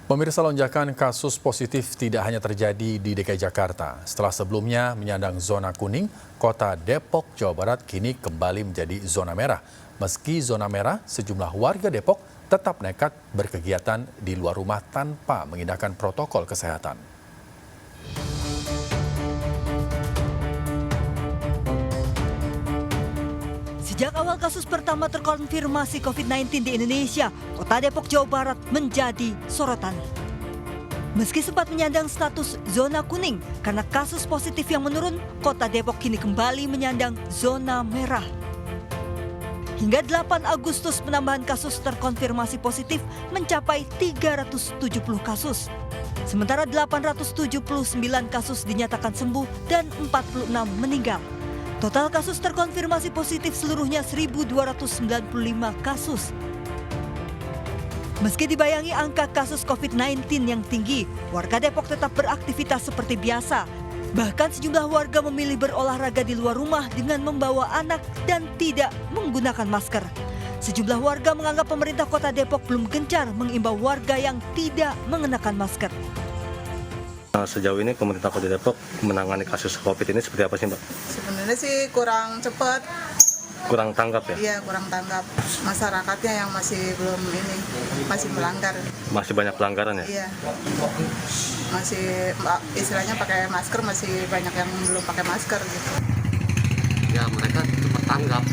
Pemirsa, lonjakan kasus positif tidak hanya terjadi di DKI Jakarta. Setelah sebelumnya menyandang zona kuning, kota Depok, Jawa Barat kini kembali menjadi zona merah. Meski zona merah, sejumlah warga Depok tetap nekat berkegiatan di luar rumah tanpa mengindahkan protokol kesehatan. Sejak awal kasus pertama terkonfirmasi COVID-19 di Indonesia, kota Depok, Jawa Barat menjadi sorotan. Meski sempat menyandang status zona kuning karena kasus positif yang menurun, kota Depok kini kembali menyandang zona merah. Hingga 8 Agustus penambahan kasus terkonfirmasi positif mencapai 370 kasus. Sementara 879 kasus dinyatakan sembuh dan 46 meninggal. Total kasus terkonfirmasi positif seluruhnya 1.295 kasus. Meski dibayangi angka kasus COVID-19 yang tinggi, warga Depok tetap beraktivitas seperti biasa. Bahkan sejumlah warga memilih berolahraga di luar rumah dengan membawa anak dan tidak menggunakan masker. Sejumlah warga menganggap pemerintah kota Depok belum gencar mengimbau warga yang tidak mengenakan masker. Sejauh ini pemerintah Kota Depok menangani kasus COVID ini seperti apa sih, Mbak? Sebenarnya sih kurang cepat. Kurang tanggap ya? Iya, kurang tanggap. Masyarakatnya yang masih belum masih melanggar. Masih banyak pelanggaran ya? Iya. Masih istilahnya pakai masker, masih banyak yang belum pakai masker gitu. Ya mereka cepat tanggap.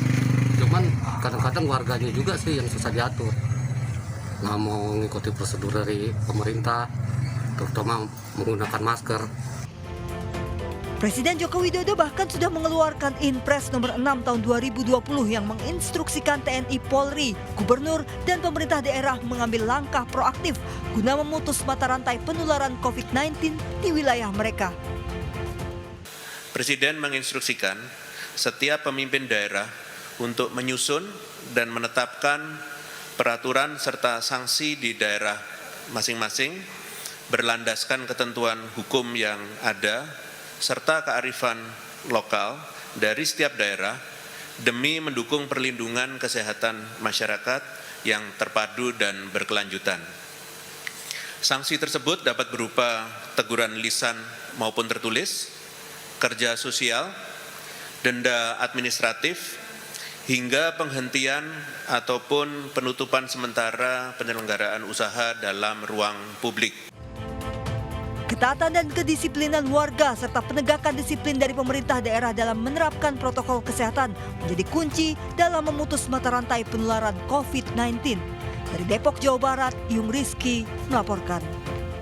Cuman kadang-kadang warganya juga sih yang susah diatur. Nggak mau mengikuti prosedur dari pemerintah, terutama menggunakan masker. Presiden Joko Widodo bahkan sudah mengeluarkan Inpres nomor 6 tahun 2020 yang menginstruksikan TNI, Polri, Gubernur, dan pemerintah daerah mengambil langkah proaktif guna memutus mata rantai penularan COVID-19 di wilayah mereka. Presiden menginstruksikan setiap pemimpin daerah untuk menyusun dan menetapkan peraturan serta sanksi di daerah masing-masing berlandaskan ketentuan hukum yang ada serta kearifan lokal dari setiap daerah demi mendukung perlindungan kesehatan masyarakat yang terpadu dan berkelanjutan. Sanksi tersebut dapat berupa teguran lisan maupun tertulis, kerja sosial, denda administratif, hingga penghentian ataupun penutupan sementara penyelenggaraan usaha dalam ruang publik. Ketaatan dan kedisiplinan warga serta penegakan disiplin dari pemerintah daerah dalam menerapkan protokol kesehatan menjadi kunci dalam memutus mata rantai penularan COVID-19. Dari Depok, Jawa Barat, Yung Rizky melaporkan.